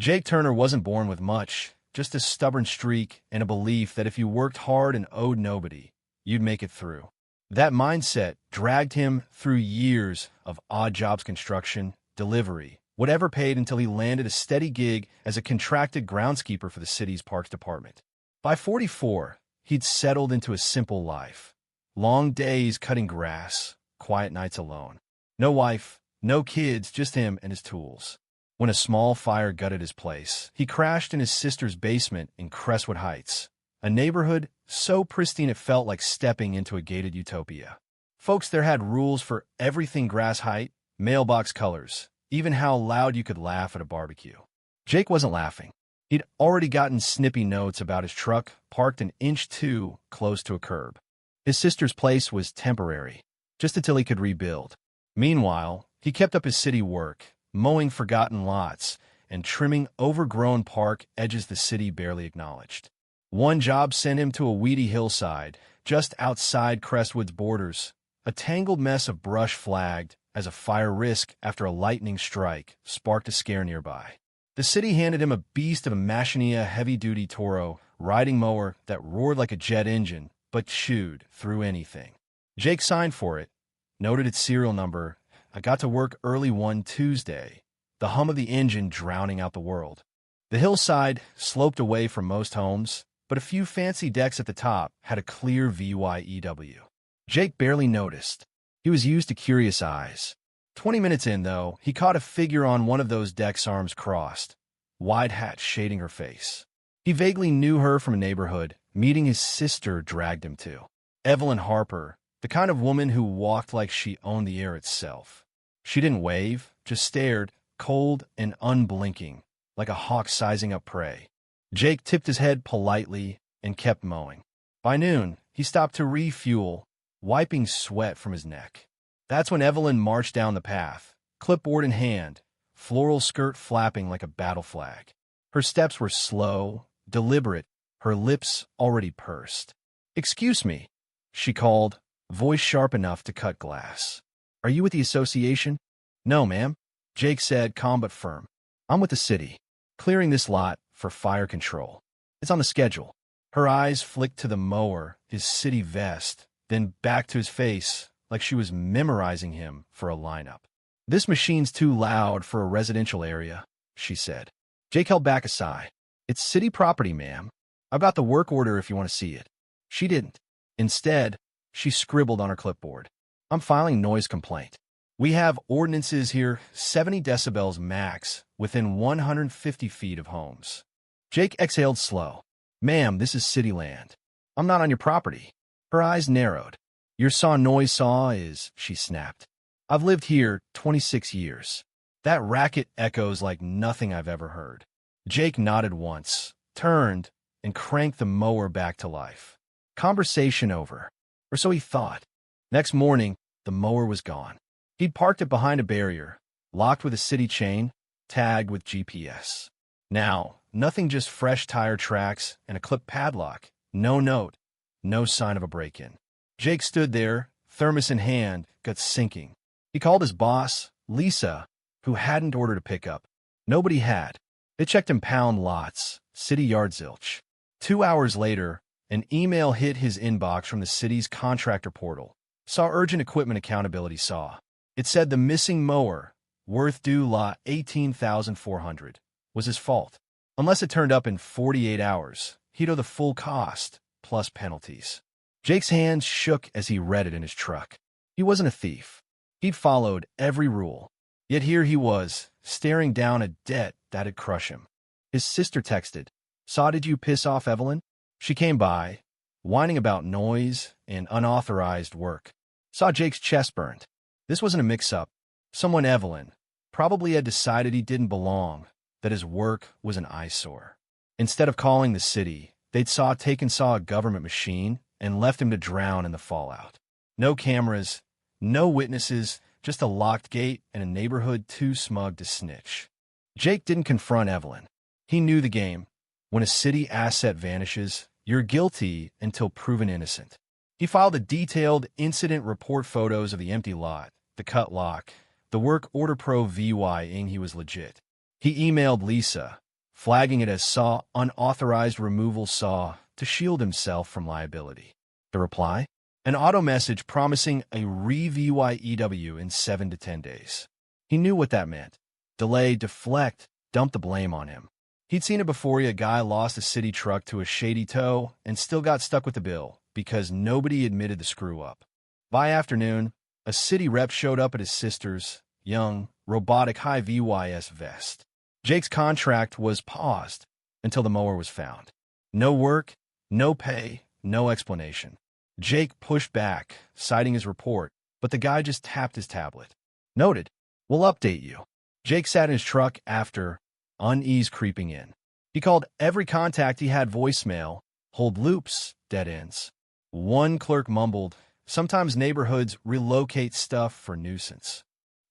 Jake Turner wasn't born with much, just a stubborn streak and a belief that if you worked hard and owed nobody, you'd make it through. That mindset dragged him through years of odd jobs, construction, delivery, whatever paid, until he landed a steady gig as a contracted groundskeeper for the city's parks department. By 44, he'd settled into a simple life. Long days cutting grass, quiet nights alone. No wife, no kids, just him and his tools. When a small fire gutted his place, he crashed in his sister's basement in Crestwood Heights, a neighborhood so pristine it felt like stepping into a gated utopia. Folks there had rules for everything: grass height, mailbox colors, even how loud you could laugh at a barbecue. Jake wasn't laughing. He'd already gotten snippy notes about his truck parked an inch too close to a curb. His sister's place was temporary, just until he could rebuild. Meanwhile, he kept up his city work, mowing forgotten lots and trimming overgrown park edges the city barely acknowledged. One job sent him to a weedy hillside just outside Crestwood's borders. A tangled mess of brush flagged as a fire risk after a lightning strike sparked a scare nearby. The city handed him a beast of a Machina heavy-duty Toro riding mower that roared like a jet engine but chewed through anything. Jake signed for it, noted its serial number. I got to work early one Tuesday, the hum of the engine drowning out the world. The hillside sloped away from most homes, but a few fancy decks at the top had a clear VYEW. Jake barely noticed. He was used to curious eyes. 20 minutes in, though, he caught a figure on one of those decks, arms crossed, wide hat shading her face. He vaguely knew her from a neighborhood meeting his sister dragged him to. Evelyn Harper, the kind of woman who walked like she owned the air itself. She didn't wave, just stared, cold and unblinking, like a hawk sizing up prey. Jake tipped his head politely and kept mowing. By noon, he stopped to refuel, wiping sweat from his neck. That's when Evelyn marched down the path, clipboard in hand, floral skirt flapping like a battle flag. Her steps were slow, deliberate, her lips already pursed. "Excuse me," she called, voice sharp enough to cut glass. "Are you with the association?" "No, ma'am," Jake said, calm but firm. "I'm with the city, clearing this lot for fire control. It's on the schedule." Her eyes flicked to the mower, his city vest, then back to his face, like she was memorizing him for a lineup. "This machine's too loud for a residential area," she said. Jake held back a sigh. "It's city property, ma'am. I've got the work order if you want to see it." She didn't. Instead, she scribbled on her clipboard. "I'm filing noise complaint. We have ordinances here, 70 decibels max, within 150 feet of homes." Jake exhaled slow. "Ma'am, this is city land. I'm not on your property." Her eyes narrowed. "Your saw is," she snapped. "I've lived here 26 years. That racket echoes like nothing I've ever heard." Jake nodded once, turned, and cranked the mower back to life. Conversation over. Or so he thought. Next morning, the mower was gone. He'd parked it behind a barrier, locked with a city chain, tagged with GPS. Now, nothing, just fresh tire tracks and a clip padlock. No note, no sign of a break-in. Jake stood there, thermos in hand, gut sinking. He called his boss, Lisa, who hadn't ordered a pickup. Nobody had. They checked impound lots, city yard zilch. 2 hours later, an email hit his inbox from the city's contractor portal. Saw urgent equipment accountability saw. It said the missing mower, worth due lot $18,400, was his fault. Unless it turned up in 48 hours, he'd owe the full cost, plus penalties. Jake's hands shook as he read it in his truck. He wasn't a thief. He'd followed every rule. Yet here he was, staring down a debt that'd crush him. His sister texted, "Saw did you piss off Evelyn?" She came by, whining about noise and unauthorized work. Saw Jake's chest burned. This wasn't a mix-up. Someone, Evelyn, probably had decided he didn't belong, that his work was an eyesore. Instead of calling the city, they'd saw a government machine and left him to drown in the fallout. No cameras, no witnesses, just a locked gate and a neighborhood too smug to snitch. Jake didn't confront Evelyn. He knew the game. When a city asset vanishes, you're guilty until proven innocent. He filed the detailed incident report, photos of the empty lot, the cut lock, the work order, VYing he was legit. He emailed Lisa, flagging it as SAW unauthorized removal SAW to shield himself from liability. The reply? An auto message promising a re-VYEW in 7 to 10 days. He knew what that meant. Delay, deflect, dump the blame on him. He'd seen it before. A guy lost a city truck to a shady tow and still got stuck with the bill because nobody admitted the screw-up. By afternoon, a city rep showed up at his sister's young, robotic high VYS vest. Jake's contract was paused until the mower was found. No work, no pay, no explanation. Jake pushed back, citing his report, but the guy just tapped his tablet. Noted. We'll update you. Jake sat in his truck after unease creeping in. He called every contact he had voicemail, hold loops, dead ends. One clerk mumbled, sometimes neighborhoods relocate stuff for nuisance.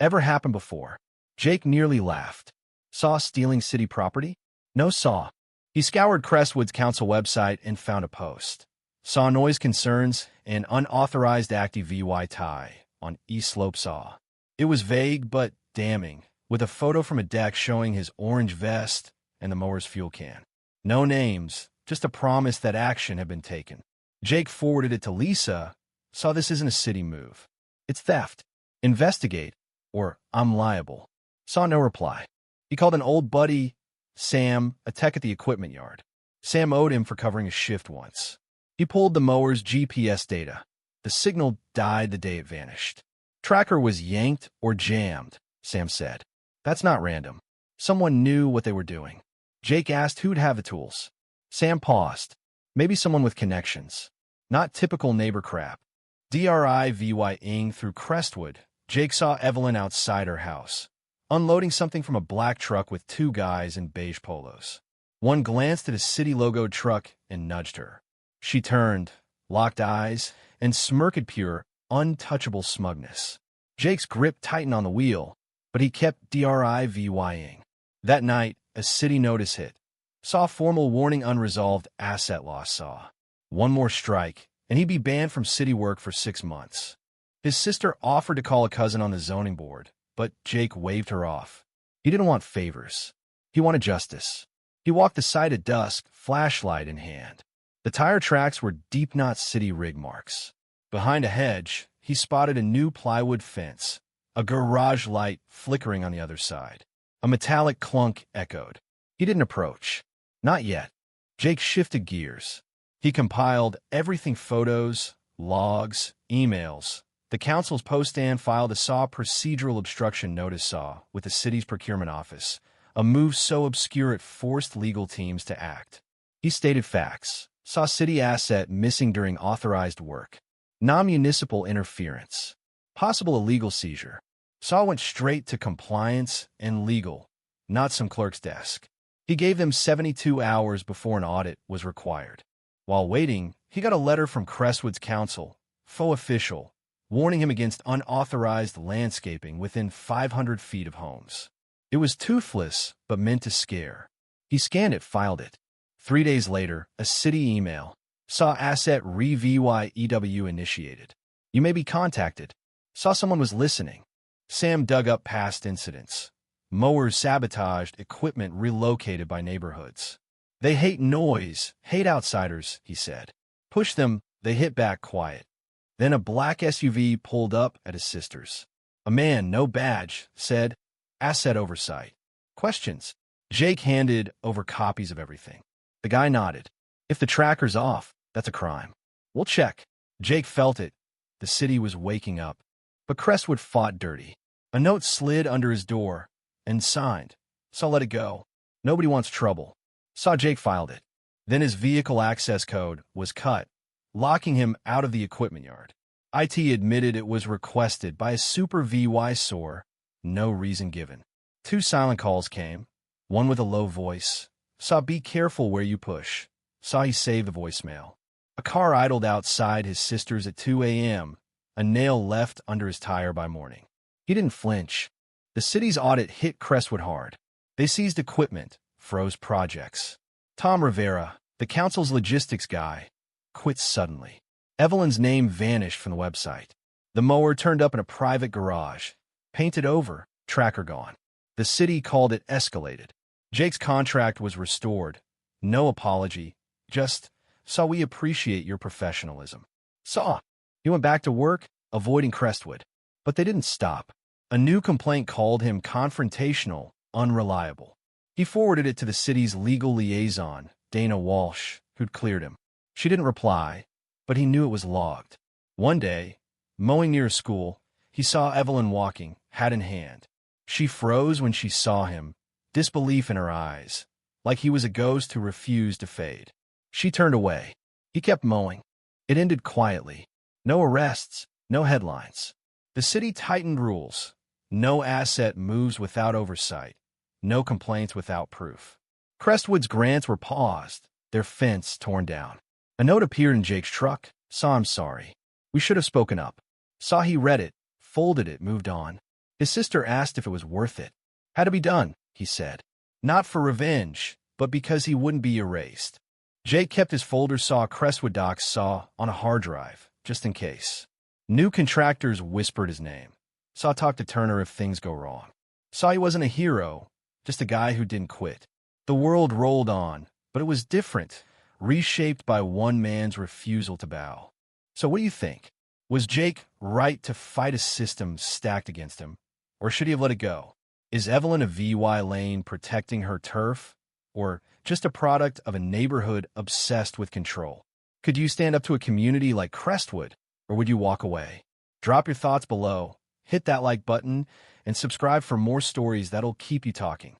Ever happened before? Jake nearly laughed. Saw stealing city property? No saw. He scoured Crestwood's council website and found a post. Saw noise concerns and unauthorized active VY tie on East Slope Saw. It was vague but damning, with a photo from a deck showing his orange vest and the mower's fuel can. No names, just a promise that action had been taken. Jake forwarded it to Lisa. Saw this isn't a city move. It's theft. Investigate, or I'm liable. Saw no reply. He called an old buddy, Sam, a tech at the equipment yard. Sam owed him for covering a shift once. He pulled the mower's GPS data. The signal died the day it vanished. Tracker was yanked or jammed, Sam said. That's not random. Someone knew what they were doing. Jake asked who'd have the tools. Sam paused. Maybe someone with connections. Not typical neighbor crap. DRIVYing through Crestwood, Jake saw Evelyn outside her house, unloading something from a black truck with 2 guys in beige polos. One glanced at a city-logoed truck and nudged her. She turned, locked eyes, and smirked pure, untouchable smugness. Jake's grip tightened on the wheel, but he kept DRIVYing. That night, a city notice hit. Saw formal warning unresolved asset loss saw. One more strike, and he'd be banned from city work for 6 months. His sister offered to call a cousin on the zoning board, but Jake waved her off. He didn't want favors. He wanted justice. He walked the site at dusk, flashlight in hand. The tire tracks were deep knot city rig marks. Behind a hedge, he spotted a new plywood fence, a garage light flickering on the other side. A metallic clunk echoed. He didn't approach. Not yet. Jake shifted gears. He compiled everything: photos, logs, emails. The council's post-stand filed a SAW procedural obstruction notice SAW with the city's procurement office, a move so obscure it forced legal teams to act. He stated facts. Saw city asset missing during authorized work. Non-municipal interference. Possible illegal seizure. Saw went straight to compliance and legal, not some clerk's desk. He gave them 72 hours before an audit was required. While waiting, he got a letter from Crestwood's council, faux official, warning him against unauthorized landscaping within 500 feet of homes. It was toothless, but meant to scare. He scanned it, filed it. 3 days later, a city email. Saw asset re-VYEW initiated. You may be contacted. Saw someone was listening. Sam dug up past incidents. Mowers sabotaged equipment relocated by neighborhoods. They hate noise, hate outsiders, he said. Push them, they hit back quiet. Then a black SUV pulled up at his sister's. A man, no badge, said, asset oversight. Questions. Jake handed over copies of everything. The guy nodded. If the tracker's off, that's a crime. We'll check. Jake felt it. The city was waking up. But Crestwood fought dirty. A note slid under his door and signed. Saw let it go. Nobody wants trouble. Saw Jake filed it. Then his vehicle access code was cut, locking him out of the equipment yard. IT admitted it was requested by a super VY SOAR, no reason given. 2 silent calls came, one with a low voice. Saw be careful where you push. Saw he saved the voicemail. A car idled outside his sister's at 2 a.m., a nail left under his tire by morning. He didn't flinch. The city's audit hit Crestwood hard. They seized equipment, froze projects. Tom Rivera, the council's logistics guy, quit suddenly. Evelyn's name vanished from the website. The mower turned up in a private garage. Painted over, tracker gone. The city called it escalated. Jake's contract was restored. No apology, just, "Saw, we appreciate your professionalism." Saw. He went back to work, avoiding Crestwood. But they didn't stop. A new complaint called him confrontational, unreliable. He forwarded it to the city's legal liaison, Dana Walsh, who'd cleared him. She didn't reply, but he knew it was logged. One day, mowing near a school, he saw Evelyn walking, hat in hand. She froze when she saw him, disbelief in her eyes, like he was a ghost who refused to fade. She turned away. He kept mowing. It ended quietly. No arrests, no headlines. The city tightened rules. No asset moves without oversight. No complaints without proof. Crestwood's grants were paused, their fence torn down. A note appeared in Jake's truck. "Saw, I'm sorry. We should have spoken up." Saw he read it, folded it, moved on. His sister asked if it was worth it. "Had to be done," he said. Not for revenge, but because he wouldn't be erased. Jake kept his folder Saw Crestwood docs Saw on a hard drive, just in case. New contractors whispered his name. Saw talked to Turner if things go wrong. Saw he wasn't a hero, just a guy who didn't quit. The world rolled on, but it was different, reshaped by one man's refusal to bow. So what do you think? Was Jake right to fight a system stacked against him? Or should he have let it go? Is Evelyn a VY lane protecting her turf? Or just a product of a neighborhood obsessed with control? Could you stand up to a community like Crestwood, or would you walk away? Drop your thoughts below, hit that like button, and subscribe for more stories that'll keep you talking.